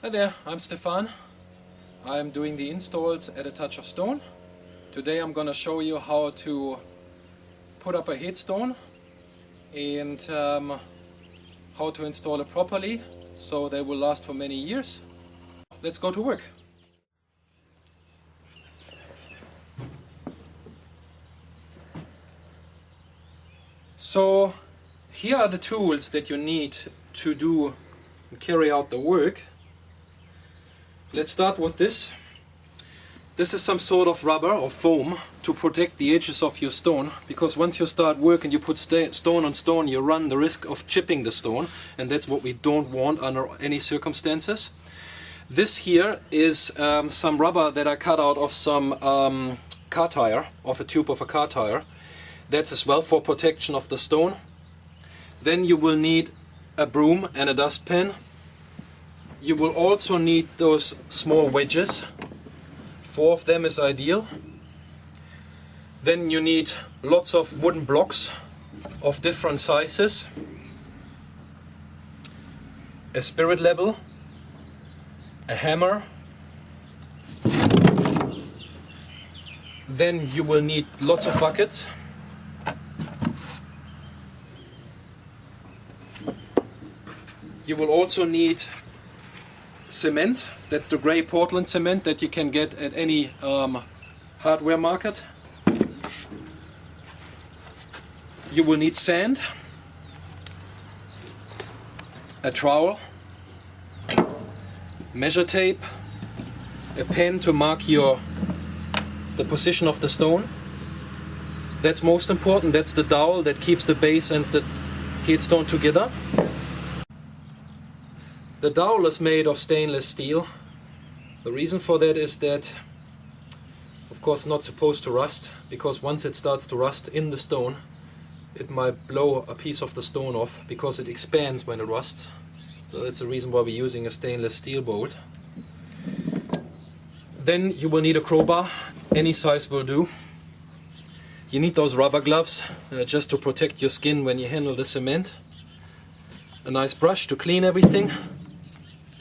Hi there, I'm Stefan. I'm doing the installs at A Touch of Stone. Today I'm gonna show you how to put up a headstone and how to install it properly so they will last for many years. Let's go to work. So here are the tools that you need to carry out the work. Let's start with this. This is some sort of rubber or foam to protect the edges of your stone, because once you start work and you put stone on stone, you run the risk of chipping the stone, and that's what we don't want under any circumstances. This here is some rubber that I cut out of some car tire, of a tube of a car tire. That's as well for protection of the stone. Then you will need a broom and a dustpan. You will also need those small wedges. 4 of them is ideal. Then you need lots of wooden blocks of different sizes. A spirit level. A hammer. Then you will need lots of buckets. You will also need cement. That's the grey Portland cement that you can get at any hardware market. You will need sand, a trowel, measure tape, a pen to mark the position of the stone. That's most important. That's the dowel that keeps the base and the headstone together. The dowel is made of stainless steel. The reason for that is that, of course, not supposed to rust, because once it starts to rust in the stone, it might blow a piece of the stone off, because it expands when it rusts. So that's the reason why we're using a stainless steel bolt. Then you will need a crowbar. Any size will do. You need those rubber gloves just to protect your skin when you handle the cement. A nice brush to clean everything.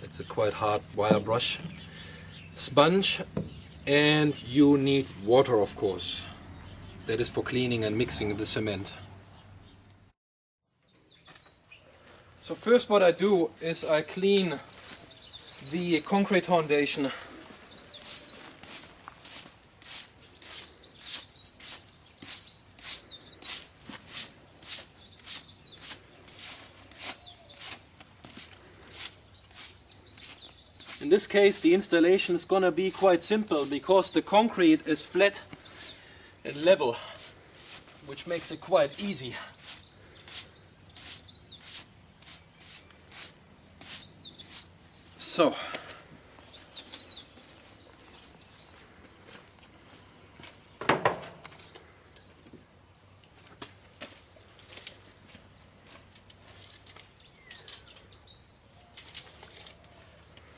It's a quite hard wire brush. Sponge, and you need water, of course. That is for cleaning and mixing the cement. So first what I do is I clean the concrete foundation. In this case the installation is gonna be quite simple, because the concrete is flat and level, which makes it quite easy. So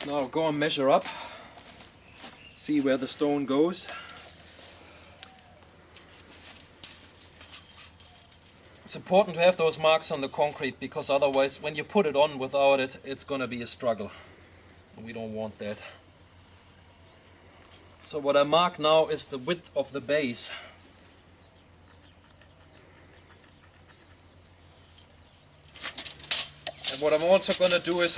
now go and measure up, see where the stone goes. It's important to have those marks on the concrete, because otherwise when you put it on without it, it's gonna be a struggle. We don't want that. So what I mark now is the width of the base. And what I'm also gonna do is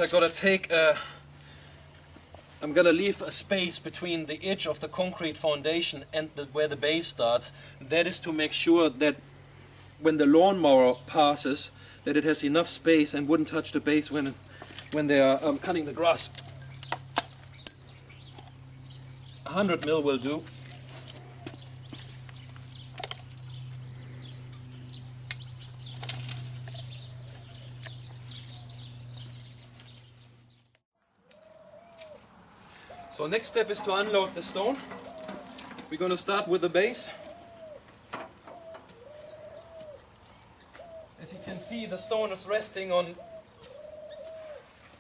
I'm gonna leave a space between the edge of the concrete foundation and where the base starts. That is to make sure that when the lawnmower passes, that it has enough space and wouldn't touch the base when they are cutting the grass. 100 mil will do. So next step is to unload the stone. We're going to start with the base. As you can see, the stone is resting on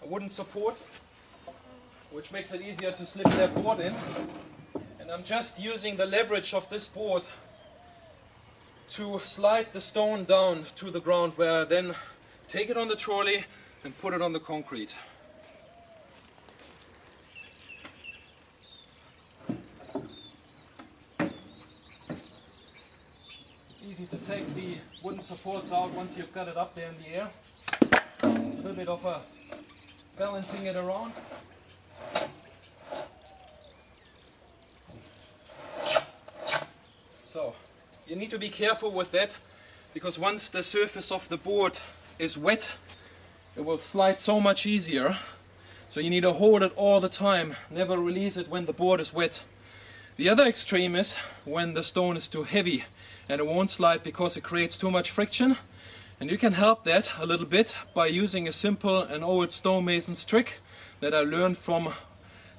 a wooden support, which makes it easier to slip that board in. And I'm just using the leverage of this board to slide the stone down to the ground, where I then take it on the trolley and put it on the concrete. easy to take the wooden supports out once you've got it up there in the air. It's a little bit of a balancing it around. So you need to be careful with that, because once the surface of the board is wet, it will slide so much easier. So you need to hold it all the time, never release it when the board is wet. The other extreme is when the stone is too heavy and it won't slide because it creates too much friction. And you can help that a little bit by using a simple and old stonemason's trick that I learned from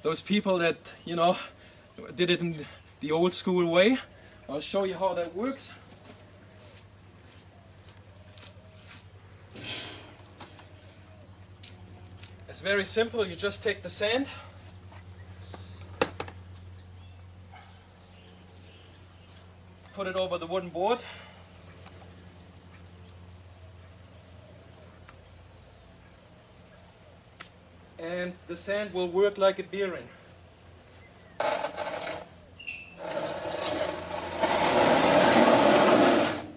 those people that, you know, did it in the old school way. I'll show you how that works. It's very simple. You just take the sand, put it over the wooden board, and the sand will work like a bearing.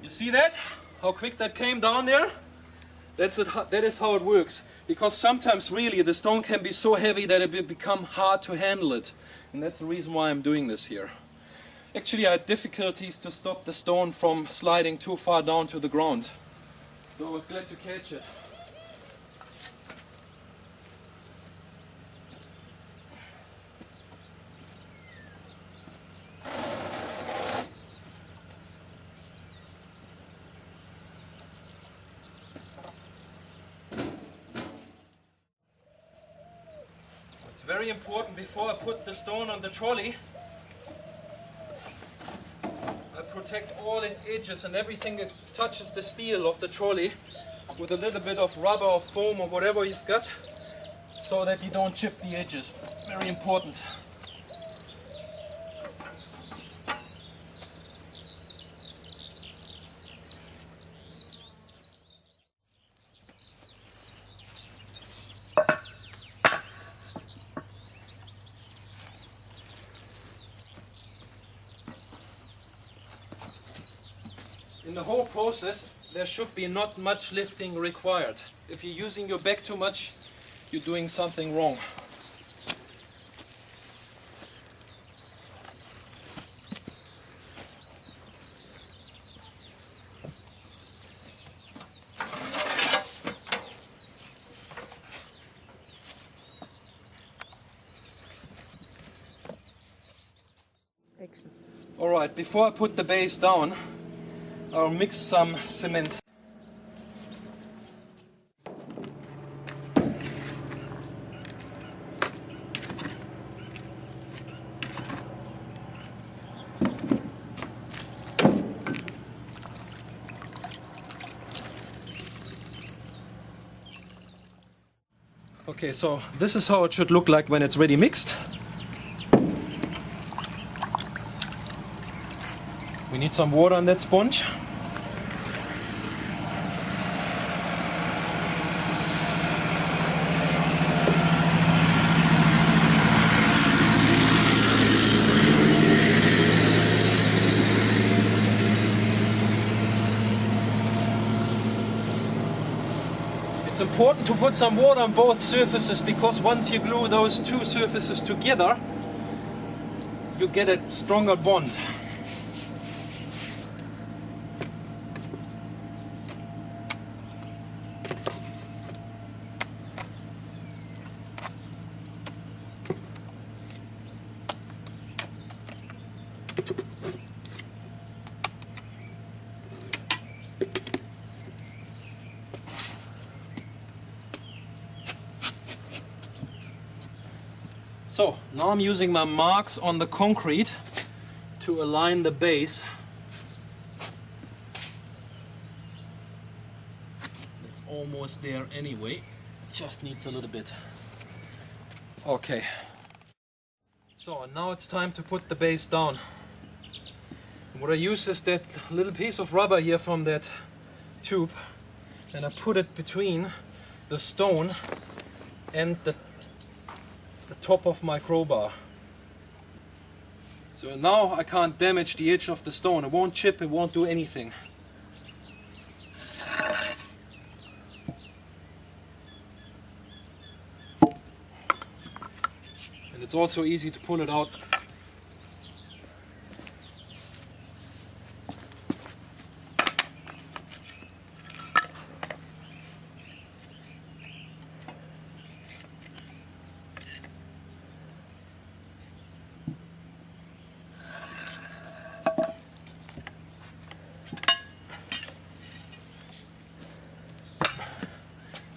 You see that? How quick that came down there? That is how it works. Because sometimes really the stone can be so heavy that it will become hard to handle it. And that's the reason why I'm doing this here. Actually, I had difficulties to stop the stone from sliding too far down to the ground. So I was glad to catch it. It's very important, before I put the stone on the trolley, I protect all its edges and everything that touches the steel of the trolley with a little bit of rubber or foam or whatever you've got, so that you don't chip the edges. Very important. In the whole process, there should be not much lifting required. If you're using your back too much, you're doing something wrong. Alright, before I put the base down, I'll mix some cement. Okay, so this is how it should look like when it's ready mixed. We need some water on that sponge. It's important to put some water on both surfaces, because once you glue those two surfaces together, you get a stronger bond. So now I'm using my marks on the concrete to align the base. It's almost there anyway, just needs a little bit. Okay, so now it's time to put the base down. What I use is that little piece of rubber here from that tube, and I put it between the stone and the top of my crowbar. So now I can't damage the edge of the stone. It won't chip, it won't do anything. It's also easy to pull it out.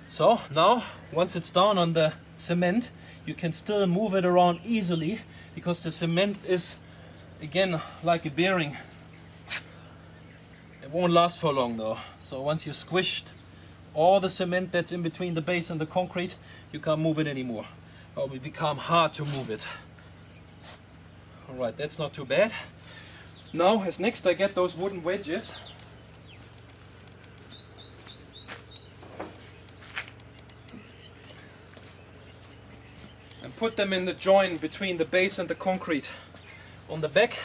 So now, once it's down on the cement, you can still move it around easily, because the cement is, again, like a bearing. It won't last for long though. So once you squished all the cement that's in between the base and the concrete, you can't move it anymore. Or it will become hard to move it. Alright, that's not too bad. Now, as next I get those wooden wedges. And put them in the joint between the base and the concrete on the back.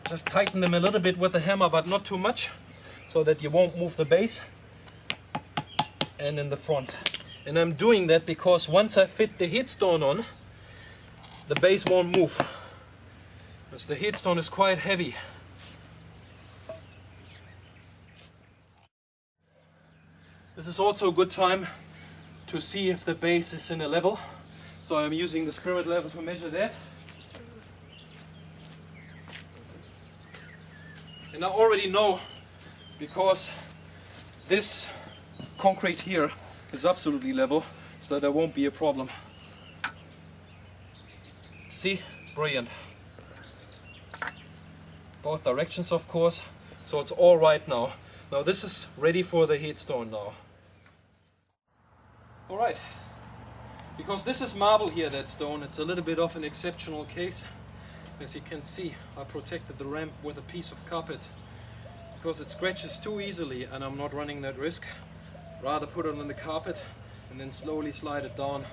Just tighten them a little bit with the hammer, but not too much, so that you won't move the base. And in the front. And I'm doing that because once I fit the headstone on, the base won't move. Because the headstone is quite heavy. This is also a good time to see if the base is in a level. So I'm using the spirit level to measure that. And I already know, because this concrete here is absolutely level, so there won't be a problem. See? Brilliant. Both directions, of course. So it's all right now. Now this is ready for the headstone now. Alright. Because this is marble here, that stone, it's a little bit of an exceptional case. As you can see, I protected the ramp with a piece of carpet. Because it scratches too easily and I'm not running that risk. Rather put it on the carpet and then slowly slide it down.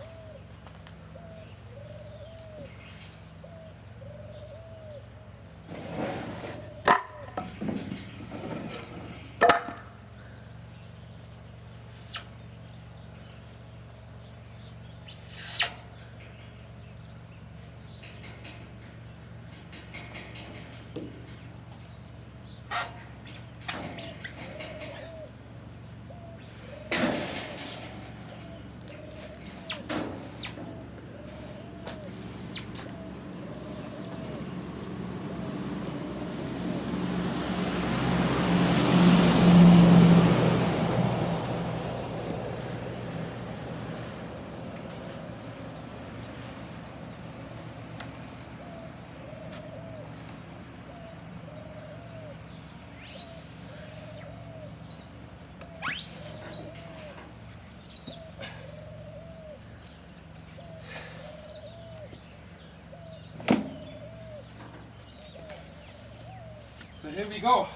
So here we go.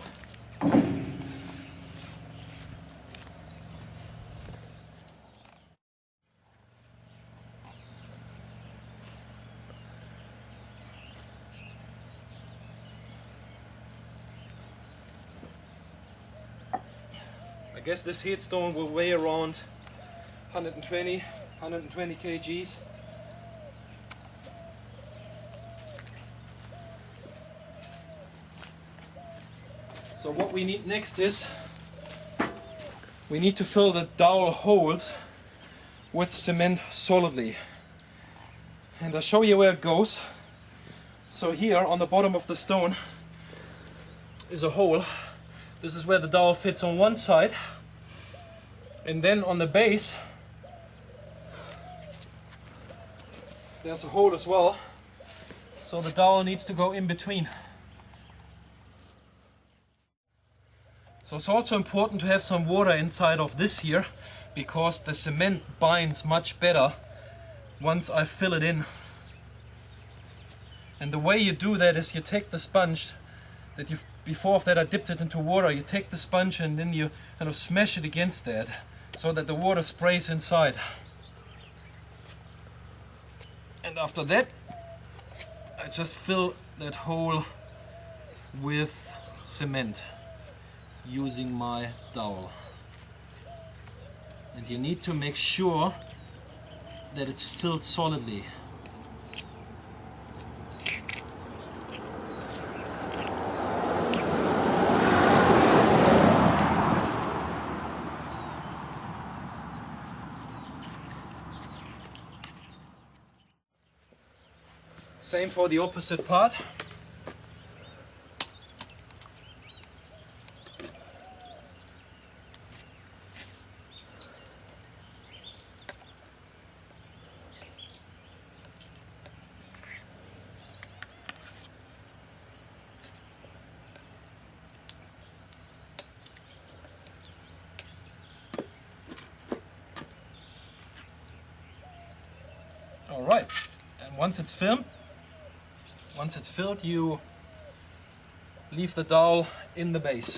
I guess this headstone will weigh around 120 kgs. So what we need next is, we need to fill the dowel holes with cement solidly. And I'll show you where it goes. So here on the bottom of the stone is a hole. This is where the dowel fits on one side. And then on the base there's a hole as well. So the dowel needs to go in between. So it's also important to have some water inside of this here, because the cement binds much better once I fill it in. And the way you do that is you take the sponge that before that I dipped it into water, you take the sponge and then you kind of smash it against that so that the water sprays inside. And after that I just fill that hole with cement. using my dowel. And you need to make sure that it's filled solidly. Same for the opposite part. All right, and once it's filled, you leave the dowel in the base.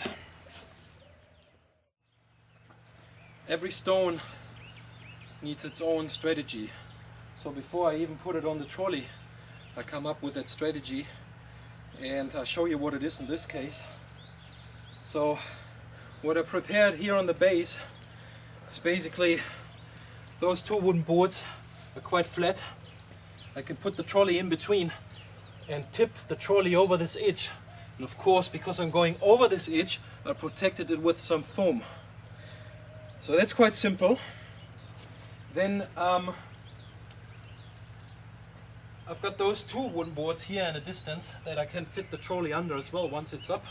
Every stone needs its own strategy. So before I even put it on the trolley, I come up with that strategy, and I'll show you what it is in this case. So what I prepared here on the base is basically those two wooden boards are quite flat. I can put the trolley in between and tip the trolley over this edge. And of course, because I'm going over this edge, I protected it with some foam. So that's quite simple. Then I've got those two wooden boards here in a distance that I can fit the trolley under as well once it's up.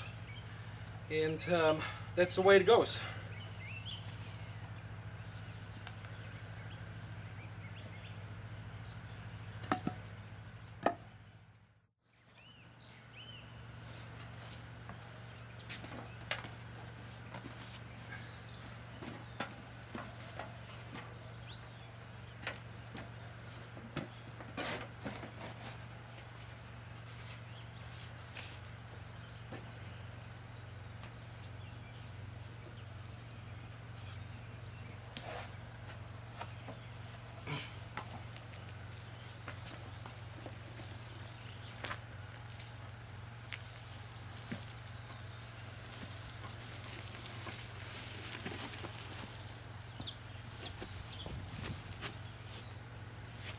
And that's the way it goes.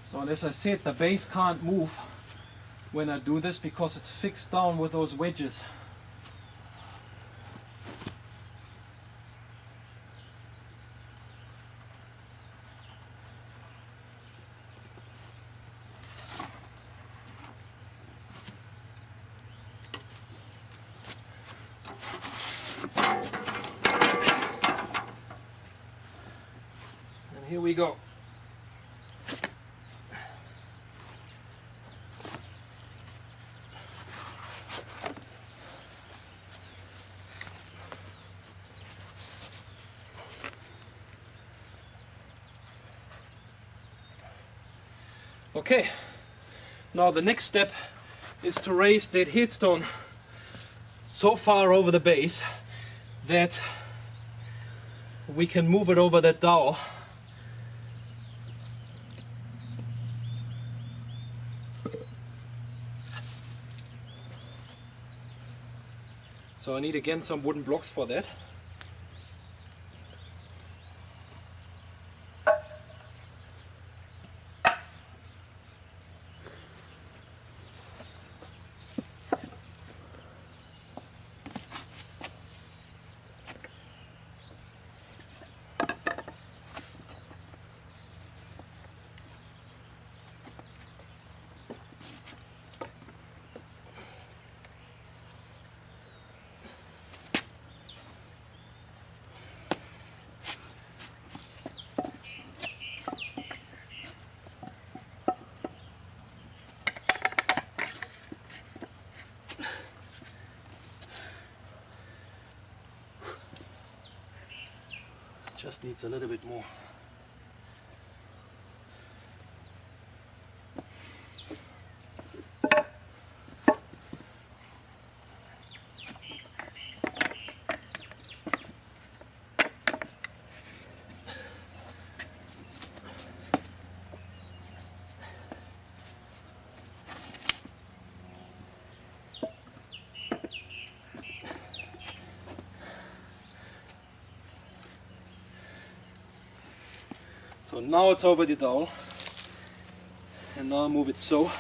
So as I said, the base can't move when I do this because it's fixed down with those wedges. And here we go. Okay, now the next step is to raise that headstone so far over the base that we can move it over that dowel. So I need again some wooden blocks for that. Just needs a little bit more. So now it's over the dowel, and now move it so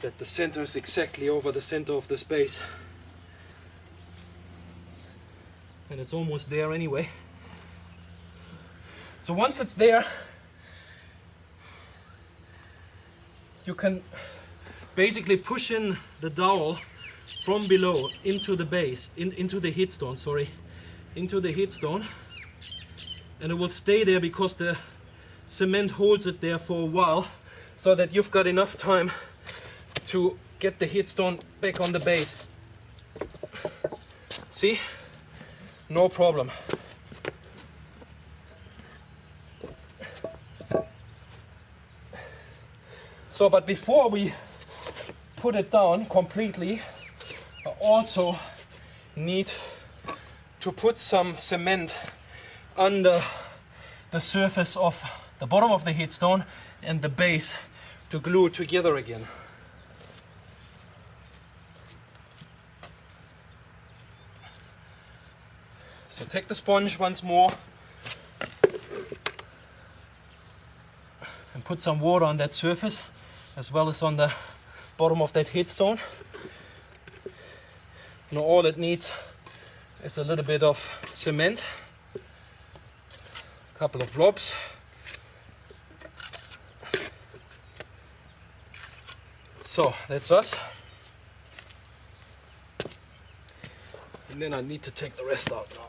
that the center is exactly over the center of the space. And it's almost there anyway. So once it's there, you can basically push in the dowel from below into the base, into the headstone, into the headstone, and it will stay there because the cement holds it there for a while, so that you've got enough time to get the headstone back on the base. See? No problem. So, but before we put it down completely, I also need to put some cement under the surface of the bottom of the headstone and the base to glue it together again. So take the sponge once more and put some water on that surface as well as on the bottom of that headstone. Now all it needs is a little bit of cement, a couple of blobs. So that's us. And then I need to take the rest out now.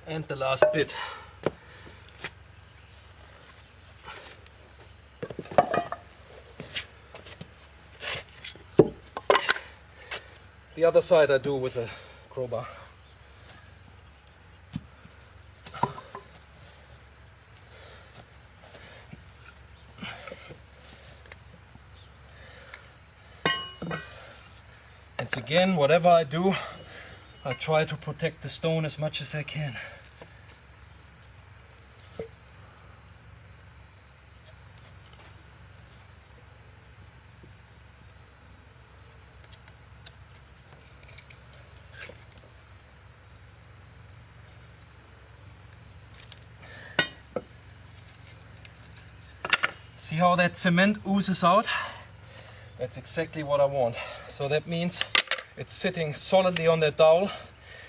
And the last bit. The other side I do with a crowbar. It's again, whatever I do, I try to protect the stone as much as I can. See how that cement oozes out? That's exactly what I want. So that means it's sitting solidly on that dowel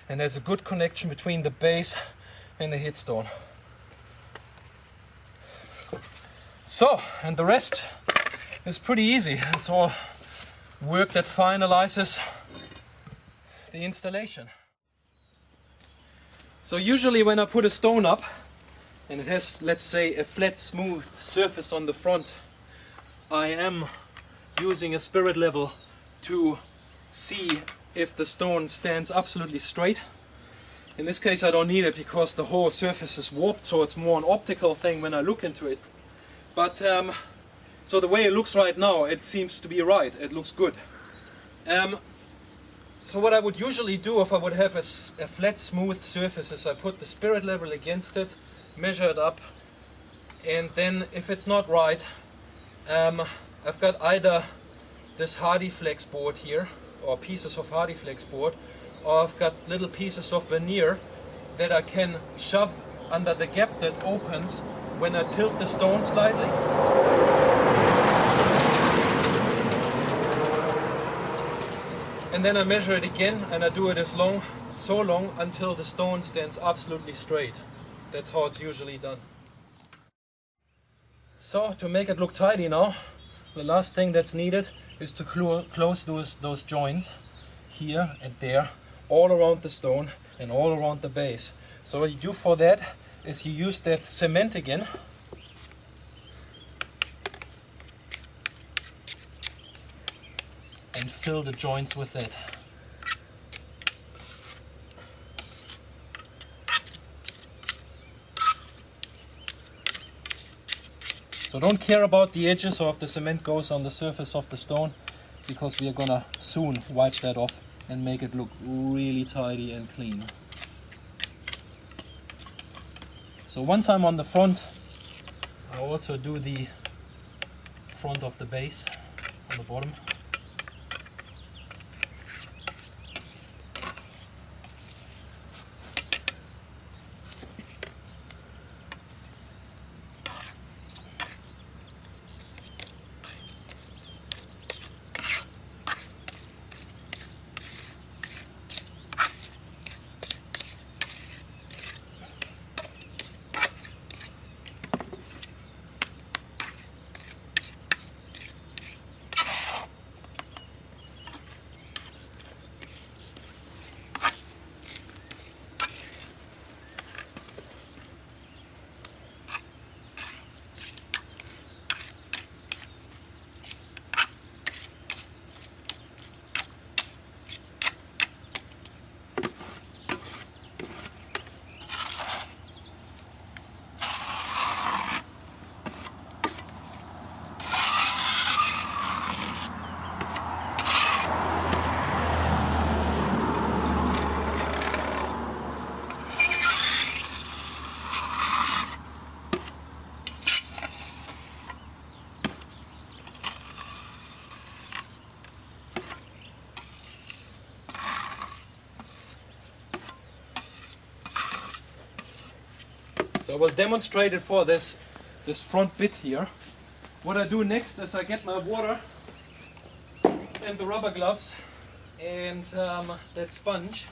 and there's a good connection between the base and the headstone. So, and the rest is pretty easy. It's all work that finalizes the installation. So usually when I put a stone up, and it has, let's say, a flat, smooth surface on the front, I am using a spirit level to see if the stone stands absolutely straight. In this case I don't need it because the whole surface is warped, so it's more an optical thing when I look into it. But so the way it looks right now, it seems to be right, it looks good. So what I would usually do if I would have a flat, smooth surface is I put the spirit level against it, measure it up, and then if it's not right, I've got either this hardy flex board here or pieces of hardy flex board, or I've got little pieces of veneer that I can shove under the gap that opens when I tilt the stone slightly. And then I measure it again and I do it so long until the stone stands absolutely straight. That's how it's usually done. So to make it look tidy now, the last thing that's needed is to close those joints here and there, all around the stone and all around the base. So what you do for that is you use that cement again and fill the joints with that. So don't care about the edges or if the cement goes on the surface of the stone. because we are gonna soon wipe that off and make it look really tidy and clean. So once I'm on the front, I also do the front of the base on the bottom. So I will demonstrate it for this front bit here. What I do next is I get my water and the rubber gloves and that sponge,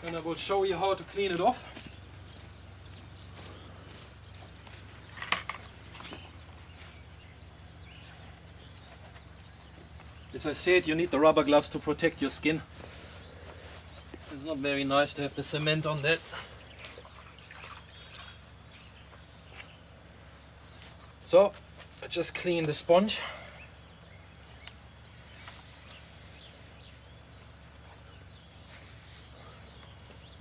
and I will show you how to clean it off. As I said, you need the rubber gloves to protect your skin. It's not very nice to have the cement on that. So I just clean the sponge.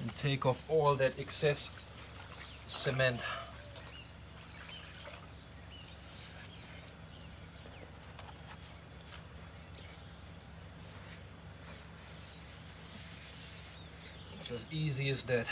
And take off all that excess cement. It's as easy as that.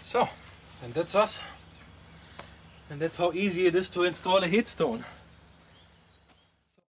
So, and that's us. And that's how easy it is to install a headstone.